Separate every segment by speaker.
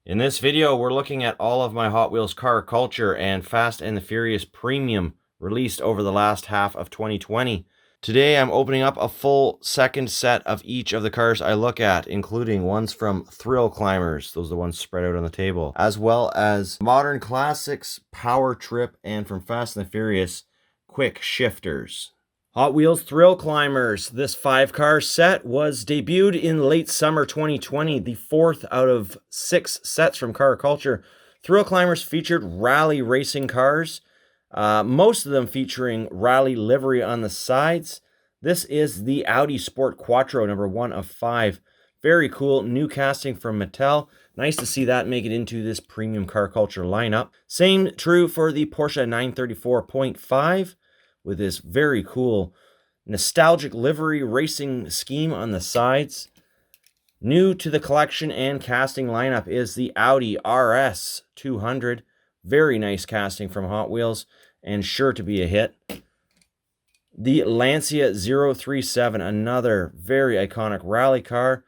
Speaker 1: In this video, we're looking at all of my Hot Wheels car culture and Fast and the Furious Premium released over the last half of 2020. Today, I'm opening up a full second set of each of the cars I look at, including ones from Thrill Climbers, those are the ones spread out on the table, as well as Modern Classics, Power Trip, and from Fast and the Furious, Quick Shifters. Hot Wheels Thrill Climbers. This 5-car set was debuted in late summer 2020, the fourth out of 6 sets from Car Culture. Thrill Climbers featured rally racing cars, most of them featuring rally livery on the sides. This is the Audi Sport Quattro, number 1 of 5. Very cool new casting from Mattel. Nice to see that make it into this premium Car Culture lineup. Same true for the Porsche 934.5. with this very cool nostalgic livery racing scheme on the sides. New to the collection and casting lineup is the Audi RS 200. Very nice casting from Hot Wheels and sure to be a hit. The Lancia 037, another very iconic rally car.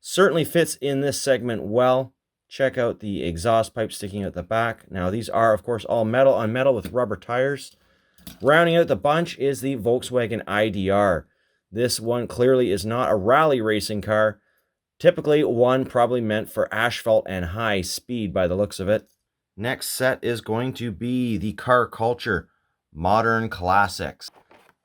Speaker 1: Certainly fits in this segment well. Check out the exhaust pipe sticking out the back. Now these are, of course, all metal on metal with rubber tires. Rounding out the bunch is the Volkswagen IDR. This one clearly is not a rally racing car. Typically one probably meant for asphalt and high speed by the looks of it. Next set is going to be the Car Culture Modern Classics.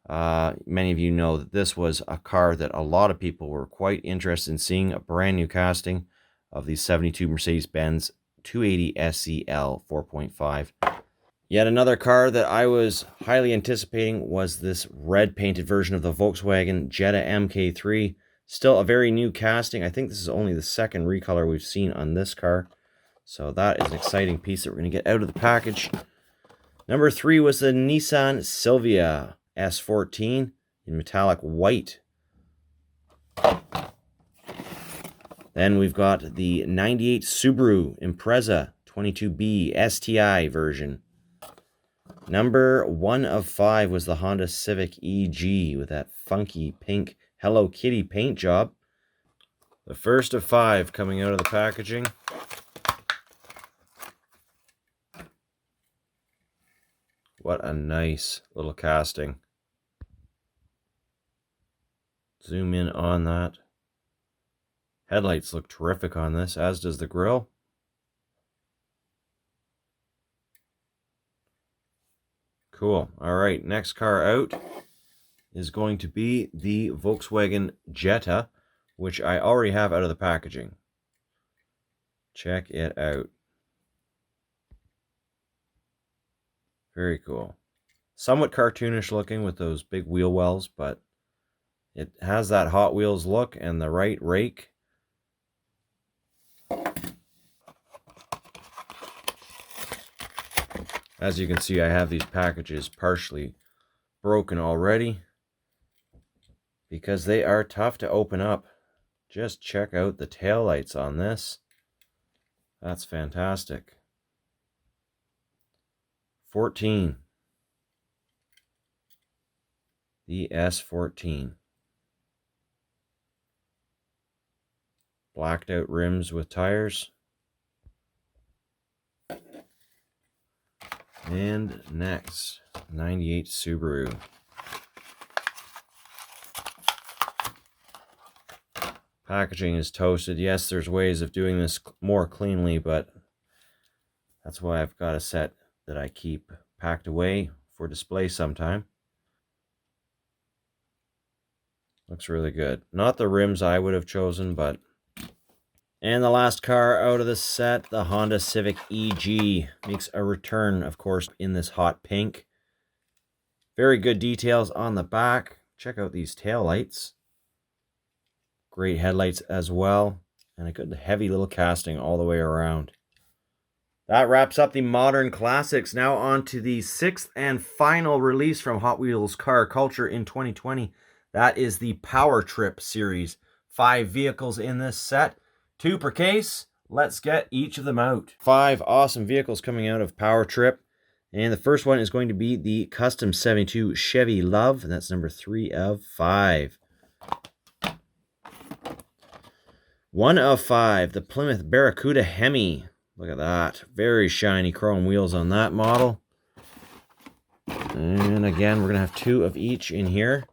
Speaker 1: Many of you know that this was a car that a lot of people were quite interested in seeing, a brand new casting of the 72 Mercedes-Benz 280 SEL 4.5. Yet another car that I was highly anticipating was this red painted version of the Volkswagen Jetta MK3. Still a very new casting. I think this is only the second recolor we've seen on this car. So that is an exciting piece that we're going to get out of the package. Number 3 was the Nissan Silvia S14 in metallic white. Then we've got the 98 Subaru Impreza 22B STI version. Number 1 of 5 was the Honda Civic EG with that funky pink Hello Kitty paint job. The first of 5 coming out of the packaging. What a nice little casting. Zoom in on that. Headlights look terrific on this, as does the grille. Cool. All right, next car out is going to be the Volkswagen Jetta, which I already have out of the packaging. Check it out. Very cool. Somewhat cartoonish looking with those big wheel wells, but it has that Hot Wheels look and the right rake. As you can see, I have these packages partially broken already because they are tough to open up. Just check out the taillights on this. That's fantastic. 14. The S14. Blacked out rims with tires. And next, 98 Subaru. Packaging is toasted. Yes, there's ways of doing this more cleanly, but that's why I've got a set that I keep packed away for display sometime. Looks really good. Not the rims I would have chosen, but... And the last car out of the set, the Honda Civic EG, makes a return, of course, in this hot pink. Very good details on the back. Check out these taillights. Great headlights as well. And a good heavy little casting all the way around. That wraps up the Modern Classics. Now on to the 6th and final release from Hot Wheels Car Culture in 2020. That is the Power Trip series. 5 vehicles in this set. 2 per case. Let's get each of them out. 5 awesome vehicles coming out of Power Trip. And the first one is going to be the Custom 72 Chevy Love. And that's number 3 of 5. 1 of 5, the Plymouth Barracuda Hemi. Look at that. Very shiny chrome wheels on that model. And again, we're going to have 2 of each in here.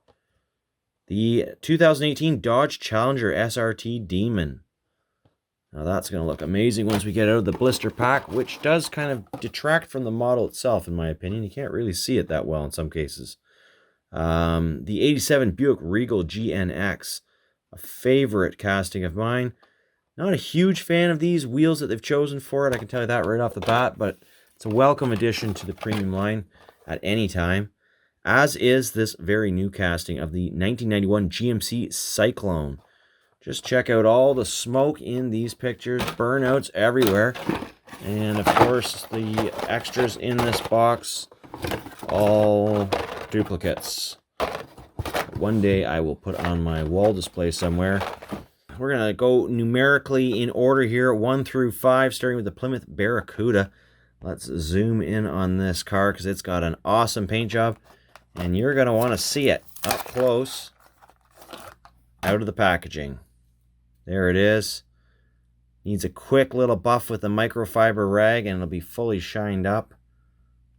Speaker 1: The 2018 Dodge Challenger SRT Demon. Now that's going to look amazing once we get out of the blister pack, which does kind of detract from the model itself, in my opinion. You can't really see it that well in some cases. The 87 Buick Regal GNX, a favorite casting of mine. Not a huge fan of these wheels that they've chosen for it, I can tell you that right off the bat, but it's a welcome addition to the premium line at any time, as is this very new casting of the 1991 GMC Cyclone. Just check out all the smoke in these pictures, burnouts everywhere, and of course the extras in this box, all duplicates. One day I will put on my wall display somewhere. We're going to go numerically in order here, 1 through 5, starting with the Plymouth Barracuda. Let's zoom in on this car because it's got an awesome paint job, and you're going to want to see it up close out of the packaging. There it is. Needs a quick little buff with the microfiber rag, and it'll be fully shined up.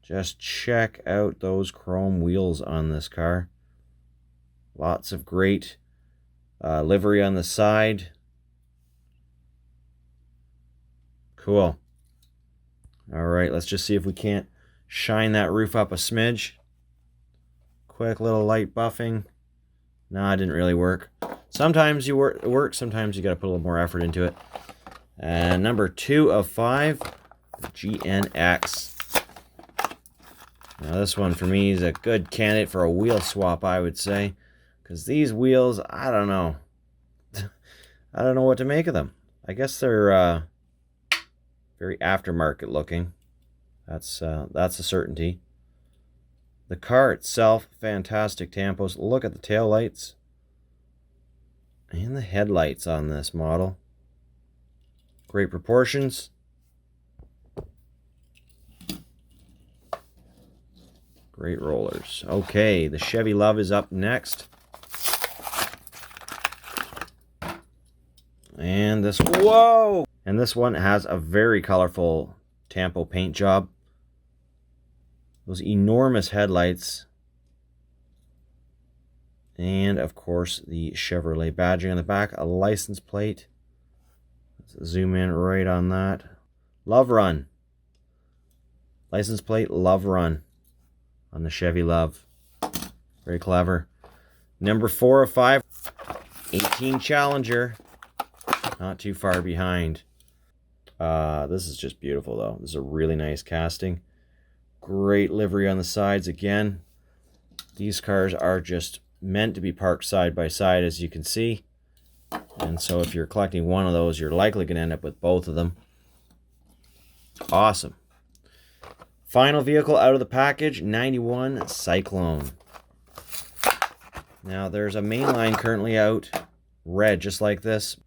Speaker 1: Just check out those chrome wheels on this car. Lots of great livery on the side. Cool. All right, let's just see if we can't shine that roof up a smidge. Quick little light buffing. Nah, it didn't really work. Sometimes it works, sometimes you got to put a little more effort into it. And number 2 of 5, the GNX. Now this one for me is a good candidate for a wheel swap, I would say. Because these wheels, I don't know. I don't know what to make of them. I guess they're very aftermarket looking. That's a certainty. The car itself, fantastic tampos. Look at the tail lights and the headlights on this model. Great proportions. Great rollers. Okay, the Chevy Love is up next. And this, whoa! And this one has a very colorful Tampo paint job. Those enormous headlights. And of course the Chevrolet badging on the back, a license plate. Let's zoom in right on that. Love Run. License plate, Love Run on the Chevy Love. Very clever. Number 4 of 5, 18 Challenger. Not too far behind. This is just beautiful though. This is a really nice casting. Great livery on the sides again. These cars are just meant to be parked side by side, as you can see. And so if you're collecting one of those, you're likely going to end up with both of them. Awesome. Final vehicle out of the package, 91 Cyclone. Now there's a mainline currently out, red just like this,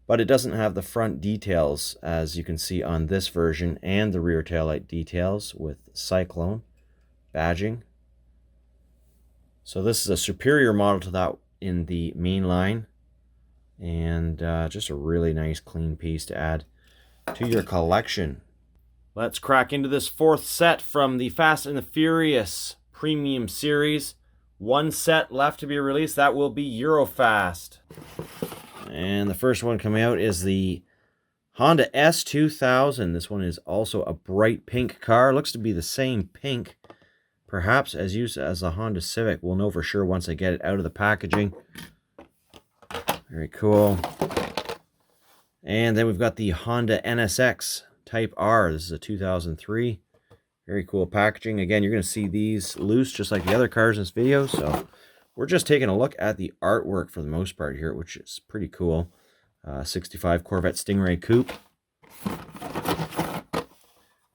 Speaker 1: but it doesn't have the front details as you can see on this version, and the rear taillight details with Cyclone badging. So this is a superior model to that in the mainline, and just a really nice clean piece to add to your collection. Let's crack into this 4th set from the Fast and the Furious Premium Series. 1 set left to be released. That will be Eurofast. And the first one coming out is the Honda S2000. This one is also a bright pink car. Looks to be the same pink, perhaps as used as the Honda Civic. We'll know for sure once I get it out of the packaging. Very cool. And then we've got the Honda NSX Type R. This is a 2003. Very cool packaging. Again, you're going to see these loose just like the other cars in this video. So we're just taking a look at the artwork for the most part here, which is pretty cool. 65 Corvette Stingray Coupe.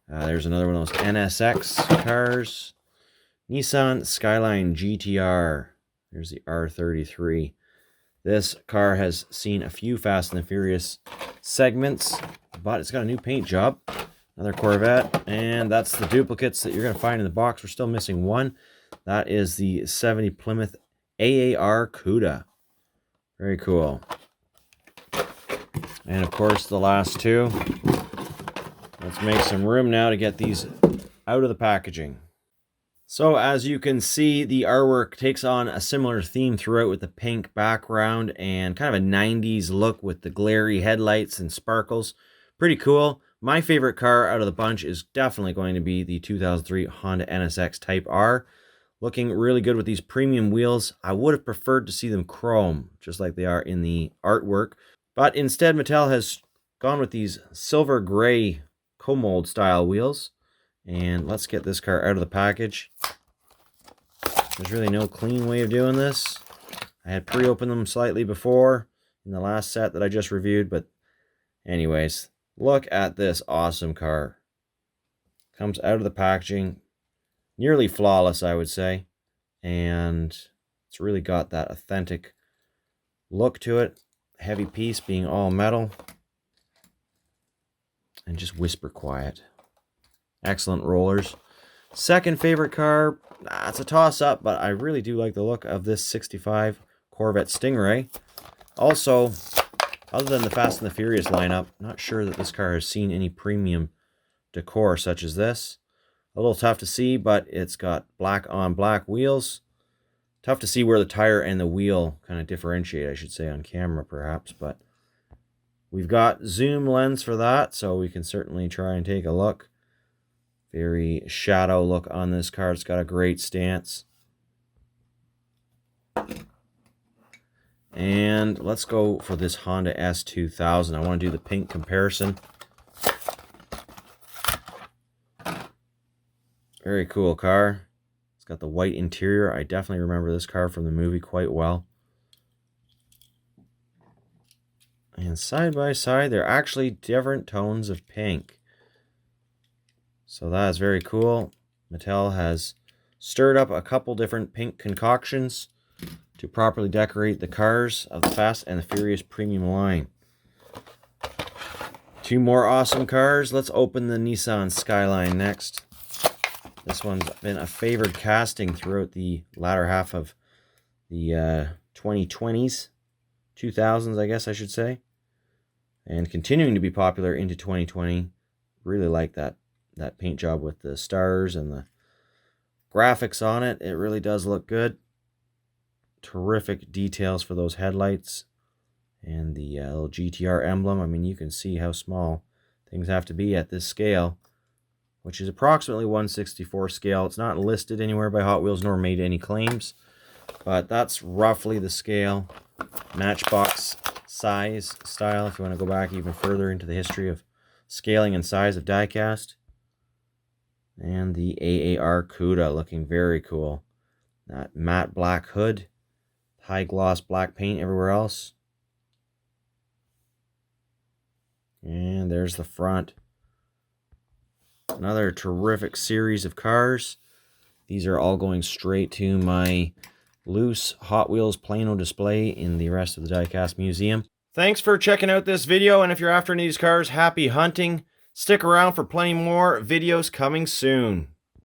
Speaker 1: There's another one of those NSX cars. Nissan Skyline GTR. There's the R33. This car has seen a few Fast and the Furious segments, but it's got a new paint job. Another Corvette, and that's the duplicates that you're going to find in the box. We're still missing one. That is the 70 Plymouth AAR Cuda. Very cool. And of course, the last two. Let's make some room now to get these out of the packaging. So as you can see, the artwork takes on a similar theme throughout with the pink background and kind of a 90s look with the glary headlights and sparkles. Pretty cool. My favorite car out of the bunch is definitely going to be the 2003 Honda NSX Type R. Looking really good with these premium wheels. I would have preferred to see them chrome, just like they are in the artwork. But instead, Mattel has gone with these silver gray co-mold style wheels. And let's get this car out of the package. There's really no clean way of doing this. I had pre-opened them slightly before in the last set that I just reviewed, but anyways, look at this awesome car. Comes out of the packaging, nearly flawless, I would say, and it's really got that authentic look to it. Heavy piece being all metal, and just whisper quiet. Excellent rollers. Second favorite car, it's a toss-up, but I really do like the look of this 65 Corvette Stingray. Also, other than the Fast and the Furious lineup, not sure that this car has seen any premium decor such as this. A little tough to see, but it's got black on black wheels. Tough to see where the tire and the wheel kind of differentiate, I should say, on camera perhaps, but we've got zoom lens for that, so we can certainly try and take a look. Very shadow look on this car. It's got a great stance. And let's go for this Honda S2000. I want to do the pink comparison. Very cool car. It's got the white interior. I definitely remember this car from the movie quite well. And side by side, they're actually different tones of pink. So that is very cool. Mattel has stirred up a couple different pink concoctions to properly decorate the cars of the Fast and the Furious premium line. Two more awesome cars. Let's open the Nissan Skyline next. This one's been a favored casting throughout the latter half of the 2020s, 2000s, I guess I should say, and continuing to be popular into 2020. Really like that paint job with the stars and the graphics on it. It really does look good. Terrific details for those headlights and the little GTR emblem. I mean, you can see how small things have to be at this scale, which is approximately 1/64 scale. It's not listed anywhere by Hot Wheels nor made any claims, but that's roughly the scale. Matchbox size style, if you want to go back even further into the history of scaling and size of diecast. And the AAR CUDA looking very cool. That matte black hood, high gloss black paint everywhere else. And there's the front. Another terrific series of cars. These are all going straight to my loose Hot Wheels Plano display in the rest of the Diecast Museum. Thanks for checking out this video, and if you're after any of these cars, happy hunting. Stick around for plenty more videos coming soon.